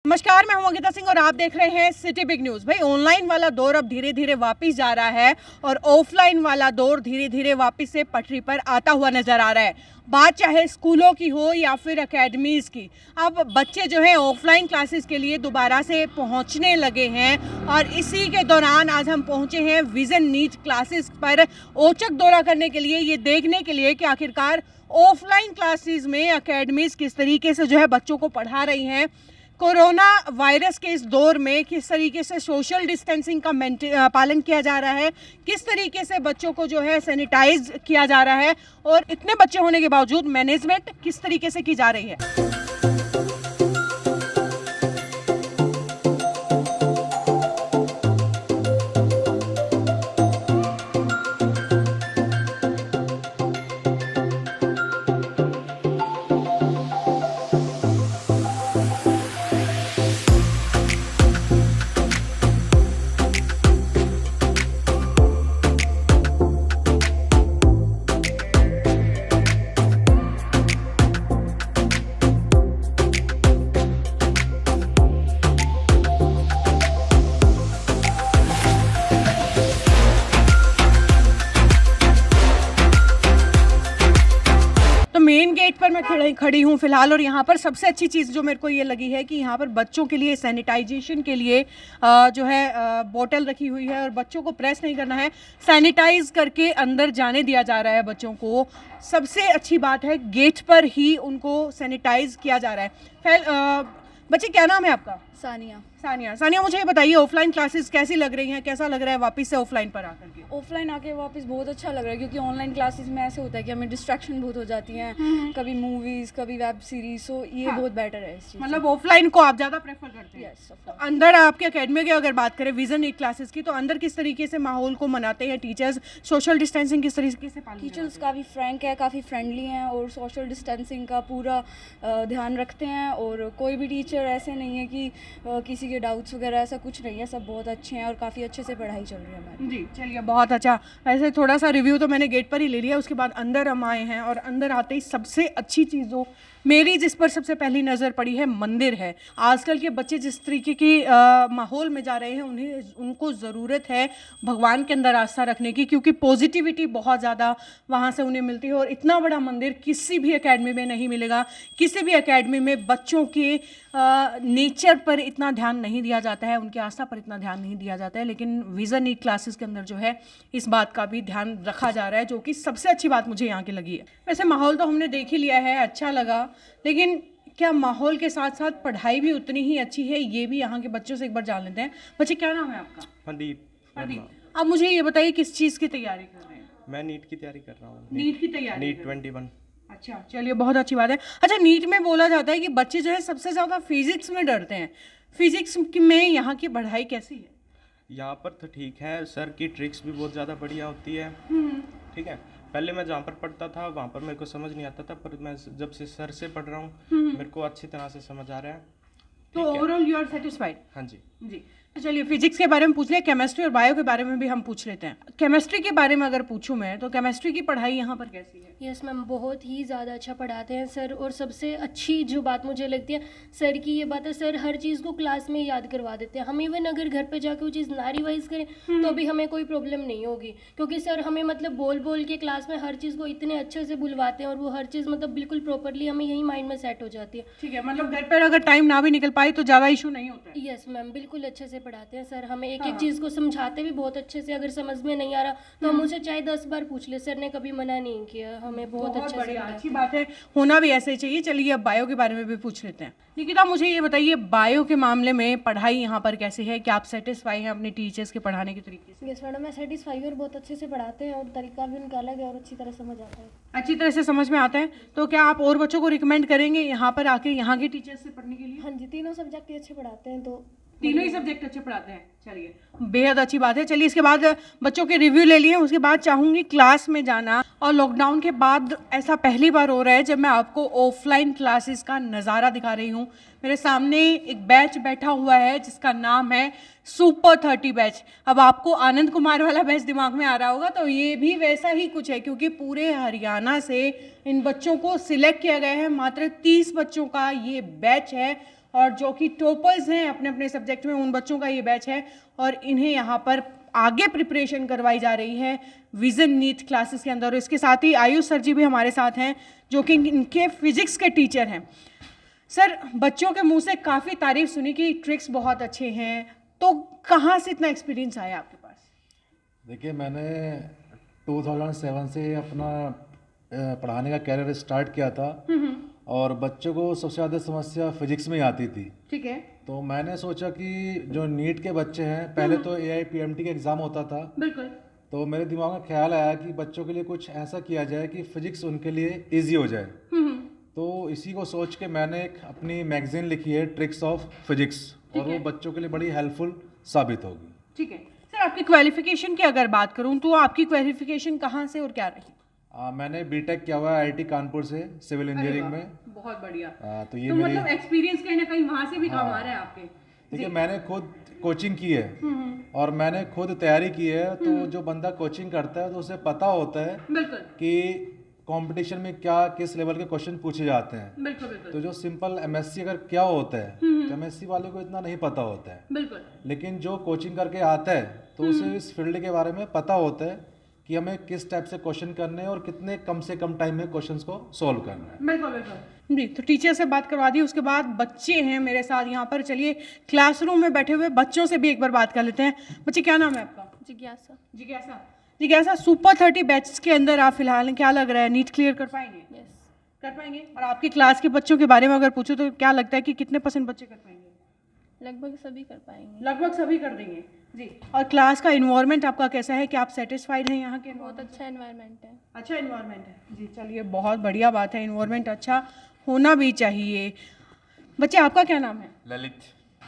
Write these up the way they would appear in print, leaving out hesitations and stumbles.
नमस्कार, मैं हूं अंकिता सिंह और आप देख रहे हैं सिटी बिग न्यूज। भाई, ऑनलाइन वाला दौर अब धीरे धीरे वापस जा रहा है और ऑफलाइन वाला दौर धीरे धीरे वापस से पटरी पर आता हुआ नजर आ रहा है। बात चाहे स्कूलों की हो या फिर एकेडमीज की, अब बच्चे जो है ऑफलाइन क्लासेस के लिए दोबारा से पहुंचने लगे हैं और इसी के दौरान आज हम पहुंचे हैं विजन नीट क्लासेस पर औचक दौरा करने के लिए, ये देखने के लिए कि आखिरकार ऑफलाइन क्लासेस में एकेडमीज किस तरीके से जो है बच्चों को पढ़ा रही हैं। कोरोना वायरस के इस दौर में किस तरीके से सोशल डिस्टेंसिंग का पालन किया जा रहा है, किस तरीके से बच्चों को जो है सैनिटाइज किया जा रहा है और इतने बच्चे होने के बावजूद मैनेजमेंट किस तरीके से की जा रही है। मेन गेट पर मैं खड़ी हूँ फिलहाल और यहाँ पर सबसे अच्छी चीज़ जो मेरे को ये लगी है कि यहाँ पर बच्चों के लिए सैनिटाइजेशन के लिए जो है बोतल रखी हुई है और बच्चों को प्रेस नहीं करना है, सैनिटाइज करके अंदर जाने दिया जा रहा है बच्चों को। सबसे अच्छी बात है गेट पर ही उनको सैनिटाइज किया जा रहा है। बच्चे, क्या नाम है आपका? सानिया। सानिया, मुझे ये बताइए ऑफलाइन क्लासेस कैसी लग रही हैं, कैसा लग रहा है वापस से ऑफलाइन पर आकर के? ऑफलाइन आके वापस बहुत अच्छा लग रहा है क्योंकि ऑनलाइन क्लासेस में ऐसे होता है कि हमें डिस्ट्रैक्शन बहुत हो जाती हैं, कभी मूवीज कभी वेब सीरीज, सो ये बहुत बेटर है इस चीज़। मतलब ऑफलाइन को आप ज़्यादा प्रेफर करते हैं? यस। तो अंदर आपके अकेडमी की अगर बात करें विजन नीट क्लासेस की, तो अंदर किस तरीके से माहौल को मनाते हैं टीचर्स, सोशल डिस्टेंसिंग किस तरीके से पालन? टीचर्स काफ़ी फ्रैंक है, काफ़ी फ्रेंडली हैं और सोशल डिस्टेंसिंग का पूरा ध्यान रखते हैं और कोई भी टीचर ऐसे नहीं है कि किसी के डाउट्स वगैरह, ऐसा कुछ नहीं है, सब बहुत अच्छे हैं और काफ़ी अच्छे से पढ़ाई चल रही है हमारी। जी, चलिए, बहुत अच्छा। वैसे थोड़ा सा रिव्यू तो मैंने गेट पर ही ले लिया, उसके बाद अंदर हम आए हैं और अंदर आते ही सबसे अच्छी चीज़ जो मेरी जिस पर सबसे पहली नज़र पड़ी है मंदिर है। आजकल के बच्चे जिस तरीके की माहौल में जा रहे हैं, उनको ज़रूरत है भगवान के अंदर आस्था रखने की, क्योंकि पॉजिटिविटी बहुत ज़्यादा वहाँ से उन्हें मिलती है और इतना बड़ा मंदिर किसी भी एकेडमी में नहीं मिलेगा। किसी भी एकेडमी में बच्चों के नेचर पर इतना ध्यान नहीं दिया जाता है, उनकी आस्था पर इतना ध्यान नहीं दिया जाता है, लेकिन विजन नीट क्लासेस के अंदर जो है इस बात का भी ध्यान रखा जा रहा है, जो कि सबसे अच्छी बात मुझे यहाँ की लगी है। वैसे माहौल तो हमने देख ही लिया है, अच्छा लगा, लेकिन क्या माहौल के साथ साथ पढ़ाई भी उतनी ही अच्छी है, ये भी यहाँ के बच्चों से एक बार जान लेते हैं। बच्चे, क्या नाम है आपका? प्रदीप। अब मुझे ये बताइए किस चीज़ की तैयारी कर रहे हैं? मैं नीट की तैयारी कर रहा हूँ। नीट की तैयारी? नीट 21। अच्छा, चलिए, बहुत अच्छी बात है। अच्छा, नीट में बोला जाता है कि बच्चे जो है सबसे ज़्यादा फिजिक्स में डरते हैं। फिजिक्स में यहाँ की पढ़ाई कैसी है? यहाँ पर तो ठीक है, सर की ट्रिक्स भी बहुत ज़्यादा बढ़िया होती है। ठीक है, पहले मैं जहाँ पर पढ़ता था वहाँ पर मेरे को समझ नहीं आता था, पर मैं जब से सर से पढ़ रहा हूँ मेरे को अच्छी तरह से समझ आ रहा है। तो ओवरऑल यू आर सेटिस्फाइड? हाँ जी। जी, तो चलिए, फिजिक्स के बारे में पूछ लिया, केमिस्ट्री और बायो के बारे में भी हम पूछ लेते हैं। केमिस्ट्री के बारे में अगर पूछूं मैं, तो केमिस्ट्री की पढ़ाई यहाँ पर कैसी है? यस मैम, बहुत ही ज़्यादा अच्छा पढ़ाते हैं सर, और सबसे अच्छी जो बात मुझे लगती है सर की ये बात है, सर हर चीज़ को क्लास में याद करवा देते हैं। हम इवन अगर घर पे जाके वो चीज़ ना रिवाइज करें तो भी हमें कोई प्रॉब्लम नहीं होगी, क्योंकि सर हमें मतलब बोल बोल के क्लास में हर चीज़ को इतने अच्छे से बुलवाते हैं और वो हर चीज़ मतलब बिल्कुल प्रॉपरली हमें यही माइंड में सेट हो जाती है। ठीक है, मतलब घर पर अगर टाइम ना भी निकल पाए तो ज़्यादा इशू नहीं होता है? यस मैम, बिल्कुल अच्छे से पढ़ाते हैं सर, हमें एक एक चीज़ को समझाते भी बहुत अच्छे से। अगर समझ में नहीं आ रहा तो हम उसे चाहे 10 बार पूछ ले, सर ने कभी मना नहीं किया, हमें बहुत अच्छे से। अच्छी बात है, होना भी ऐसे ही चाहिए। चलिए, अब बायो के बारे में भी पूछ लेते हैं। निकिता, मुझे ये बताइए बायो के मामले में पढ़ाई यहाँ पर कैसे है? क्या आप सेटिस्फाई हैं अपने टीचर्स के पढ़ाने के तरीके से? यस मैडम, मैं सेटिस्फाई और बहुत अच्छे से पढ़ाते हैं और तरीका भी उनका अलग है और अच्छी तरह समझ आता है। अच्छी तरह से समझ में आता है, तो क्या आप और बच्चों को रिकमेंड करेंगे यहाँ पर आके यहाँ के टीचर्स से पढ़ने के लिए? हाँ जी, तीनों सब्जेक्ट अच्छे पढ़ाते हैं, तो तीनों ही सब्जेक्ट अच्छे पढ़ाते हैं। चलिए, बेहद अच्छी बात है। चलिए, इसके बाद बच्चों के रिव्यू ले लिए, उसके बाद चाहूँगी क्लास में जाना। और लॉकडाउन के बाद ऐसा पहली बार हो रहा है जब मैं आपको ऑफलाइन क्लासेस का नज़ारा दिखा रही हूँ। मेरे सामने एक बैच बैठा हुआ है जिसका नाम है सुपर 30 बैच। अब आपको आनंद कुमार वाला बैच दिमाग में आ रहा होगा, तो ये भी वैसा ही कुछ है, क्योंकि पूरे हरियाणा से इन बच्चों को सिलेक्ट किया गया है। मात्र 30 बच्चों का ये बैच है और जो कि टॉपर्स हैं अपने अपने सब्जेक्ट में, उन बच्चों का ये बैच है और इन्हें यहाँ पर आगे प्रिपरेशन करवाई जा रही है विजन नीट क्लासेस के अंदर। और इसके साथ ही आयुष सर जी भी हमारे साथ हैं जो कि इनके फिजिक्स के टीचर हैं। सर, बच्चों के मुंह से काफ़ी तारीफ सुनी कि ट्रिक्स बहुत अच्छे हैं, तो कहाँ से इतना एक्सपीरियंस आया आपके पास? देखिए, मैंने 2007 से अपना पढ़ाने का कैरियर स्टार्ट किया था और बच्चों को सबसे ज़्यादा समस्या फिजिक्स में ही आती थी। ठीक है। तो मैंने सोचा कि जो नीट के बच्चे हैं, पहले तो AIPMT का एग्ज़ाम होता था, बिल्कुल। तो मेरे दिमाग में ख्याल आया कि बच्चों के लिए कुछ ऐसा किया जाए कि फिजिक्स उनके लिए ईजी हो जाए। तो इसी को सोच के मैंने एक अपनी मैगजीन लिखी है, ट्रिक्स ऑफ फिजिक्स, और वो बच्चों के लिए बड़ी हेल्पफुल साबित होगी। ठीक है सर, आपकी क्वालिफिकेशन की अगर बात करूं तो आपकी क्वालिफिकेशन कहाँ से और क्या रही? मैंने बीटेक किया हुआ है IIT कानपुर से सिविल इंजीनियरिंग में। बहुत बढ़िया। तो ये तो मेरी मतलब एक्सपीरियंस कहीं ना कहीं वहाँ से भी काम आ रहा है आपके। देखिए, मैंने खुद कोचिंग की है और मैंने खुद तैयारी की है। तो जो बंदा कोचिंग करता है तो उसे पता होता है बिल्कुल कि कंपटीशन में क्या किस लेवल के क्वेश्चन पूछे जाते हैं। बिल्कुल बिल्कुल तो जो सिंपल MSc अगर क्या होता है तो MSc वाले को इतना नहीं पता होता है, बिल्कुल। लेकिन जो कोचिंग करके आता है तो उसे इस फील्ड के बारे में पता होता है कि हमें किस टाइप से क्वेश्चन करने हैं और कितने कम से कम टाइम में क्वेश्चंस को सॉल्व करना है। बिल्कुल बिल्कुल जी। तो टीचर से बात करवा दी, उसके बाद बच्चे हैं मेरे साथ यहाँ पर। चलिए क्लासरूम में बैठे हुए बच्चों से भी एक बार बात कर लेते हैं। बच्चे, क्या नाम है आपका? जिज्ञासा। जिज्ञासा। जिज्ञासा, सुपर 30 बैच के अंदर आप फिलहाल हैं, क्या लग रहा है नीट क्लियर कर पाएंगे? यस। कर पाएंगे। और आपकी क्लास के बच्चों के बारे में अगर पूछो तो क्या लगता है कि कितने % बच्चे कर पाएंगे? लगभग सभी कर पाएंगे। लगभग सभी कर देंगे जी। और क्लास का इन्वायरमेंट आपका कैसा है, कि आप सेटिस्फाइड हैं यहाँ के? बहुत अच्छा एनवायरनमेंट है। अच्छा इन्वायरमेंट है जी। चलिए, बहुत बढ़िया बात है, इन्वायरमेंट अच्छा होना भी चाहिए। बच्चे, आपका क्या नाम है? ललित।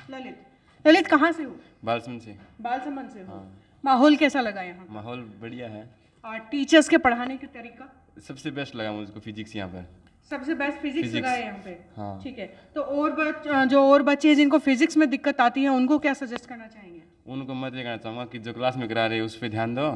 ललित। ललित, कहाँ से हो? बालसमंद से। बालसमंद से हो। माहौल कैसा लगा यहाँ? माहौल बढ़िया है, और टीचर्स के पढ़ाने के तरीका? सबसे बेस्ट लगा मुझको फिजिक्स यहाँ पर। सबसे बेस्ट फिजिक्स लगा है यहाँ पे। हाँ। ठीक है। तो और बच्चे हैं जिनको फिजिक्स में दिक्कत आती है, उनको क्या सजेस्ट करना चाहेंगे? उनको मैं ये कहना चाहूँगा कि जो क्लास में करा रहे हैं उस पर ध्यान दो,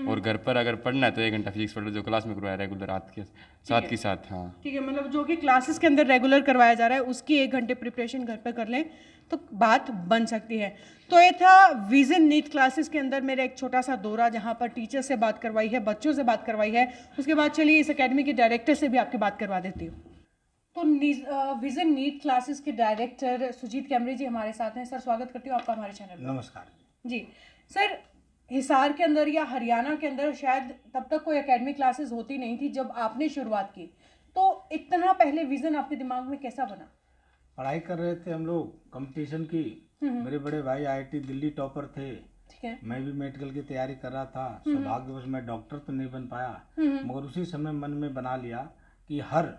और घर पर अगर पढ़ना है तो 1 घंटा फिजिक्स पढ़ लो, जो क्लास में करवाया रेगुलर रात के साथ के साथ। हाँ, ठीक है। मतलब जो कि क्लासेस के अंदर रेगुलर करवाया जा रहा है उसकी 1 घंटे प्रिपरेशन घर पे कर लें तो बात बन सकती है। तो ये था विजन नीट क्लासेस के अंदर मेरा एक छोटा सा दौरा, जहाँ पर टीचर से बात करवाई है, बच्चों से बात करवाई है। उसके बाद चलिए इस अकेडमी के डायरेक्टर से भी आपकी बात करवा देती हूँ। तो विजन नीट क्लासेस के डायरेक्टर सुजीत कैमरे जी हमारे साथ हैं। सर, स्वागत करती हूँ आपका हमारे चैनल पर। नमस्कार जी। सर, हिसार के अंदर या हरियाणा के अंदर शायद तब तक कोई एकेडमी क्लासेस होती नहीं थी जब आपने शुरुआत की, तो इतना पहले विजन आपके दिमाग में कैसा बना? पढ़ाई कर रहे थे हम लोग कंपटीशन की। मेरे बड़े भाई IIT दिल्ली टॉपर थे, ठीक है। मैं भी मेडिकल की तैयारी कर रहा था। सौभाग्यवश मैं डॉक्टर तो नहीं बन पाया, मगर उसी समय मन में बना लिया कि हर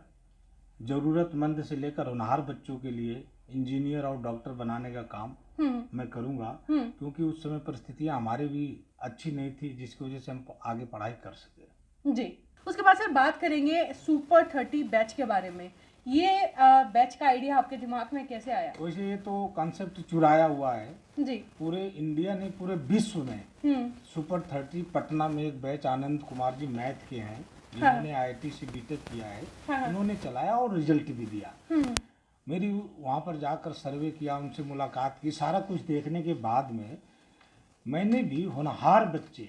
ज़रूरतमंद से लेकर होनहार बच्चों के लिए इंजीनियर और डॉक्टर बनाने का काम मैं करूँगा, क्योंकि उस समय परिस्थितियाँ हमारे भी अच्छी नहीं थी, जिसकी वजह से हम आगे पढ़ाई कर सके। जी। उसके बाद सर बात करेंगे सुपर 30 बैच के बारे में। ये बैच का आइडिया आपके दिमाग में कैसे आया? वैसे ये तो कॉन्सेप्ट चुराया हुआ है जी। पूरे इंडिया नहीं, पूरे विश्व में। सुपर 30 पटना में एक बैच आनंद कुमार जी मैथ के हैं, जिन्होंने IIT से बीटेक किया है, उन्होंने चलाया और रिजल्ट भी दिया। मेरी वहाँ पर जाकर सर्वे किया, उनसे मुलाकात की, सारा कुछ देखने के बाद में मैंने भी होनहार बच्चे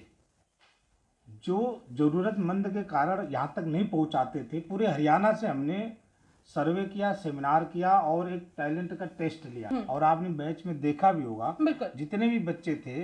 जो ज़रूरतमंद के कारण यहाँ तक नहीं पहुँचाते थे, पूरे हरियाणा से हमने सर्वे किया, सेमिनार किया और एक टैलेंट का टेस्ट लिया। और आपने बैच में देखा भी होगा, जितने भी बच्चे थे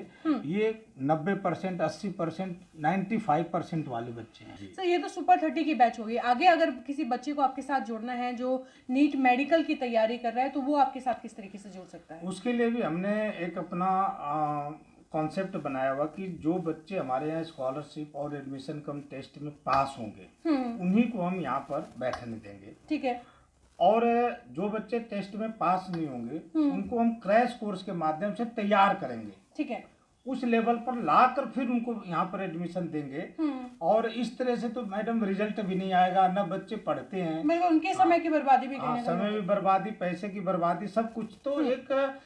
ये 90%, 80%, 95% वाले बच्चे हैं। सर, ये तो सुपर 30 की बैच होगी। आगे अगर किसी बच्चे को आपके साथ जोड़ना है जो नीट मेडिकल की तैयारी कर रहा है, तो वो आपके साथ किस तरीके से जोड़ सकता है? उसके लिए भी हमने एक अपना कॉन्सेप्ट बनाया हुआ कि जो बच्चे हमारे यहाँ स्कॉलरशिप और एडमिशन कम टेस्ट में पास होंगे उन्हीं को हम यहाँ पर बैठने देंगे। ठीक है। और जो बच्चे टेस्ट में पास नहीं होंगे उनको हम क्रैश कोर्स के माध्यम से तैयार करेंगे। ठीक है। उस लेवल पर लाकर फिर उनको यहाँ पर एडमिशन देंगे। और इस तरह से तो मैडम रिजल्ट भी नहीं आएगा, ना बच्चे पढ़ते हैं, मतलब उनके समय की बर्बादी भी करने समय भी बर्बादी, पैसे की बर्बादी, सब कुछ। तो एक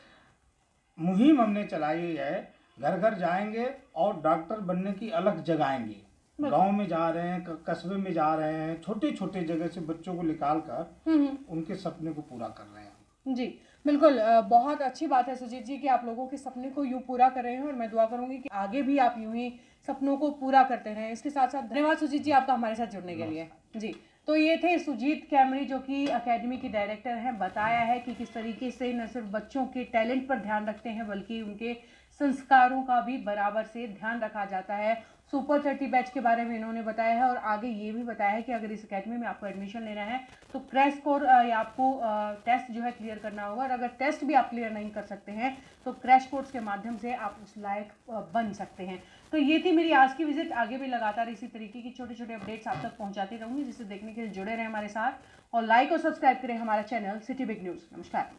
मुहिम हमने चलाई है, घर घर जाएंगे और डॉक्टर बनने की अलग जगाएंगे। गांव में जा रहे हैं, कस्बे में जा रहे हैं, छोटे छोटे जगह से बच्चों को निकाल कर उनके सपने को पूरा कर रहे हैं। जी। बिल्कुल बहुत अच्छी बात है सुजीत जी कि आप लोगों के सपने को यूँ पूरा कर रहे हैं और मैं दुआ करूंगी कि आगे भी आप यूं ही सपनों को पूरा करते रहें। इसके साथ साथ धन्यवाद सुजीत जी आपका हमारे साथ जुड़ने के लिए। जी, तो ये थे सुजीत कैमरी जो कि एकेडमी के डायरेक्टर हैं। बताया है कि किस तरीके से न सिर्फ बच्चों के टैलेंट पर ध्यान रखते हैं बल्कि उनके संस्कारों का भी बराबर से ध्यान रखा जाता है। सुपर 30 बैच के बारे में इन्होंने बताया है और आगे ये भी बताया है कि अगर इस अकेडमी में आपको एडमिशन लेना है तो क्रैश कोर्स या आपको टेस्ट जो है क्लियर करना होगा और अगर टेस्ट भी आप क्लियर नहीं कर सकते हैं तो क्रैश कोर्स के माध्यम से आप उस लायक बन सकते हैं। तो ये थी मेरी आज की विजिट। आगे भी लगातार इसी तरीके की छोटे छोटे अपडेट्स आप तक पहुंचाती रहूंगी, जिसे देखने के लिए जुड़े रहें हमारे साथ और लाइक और सब्सक्राइब करें हमारा चैनल सिटी बिग न्यूज़। नमस्कार।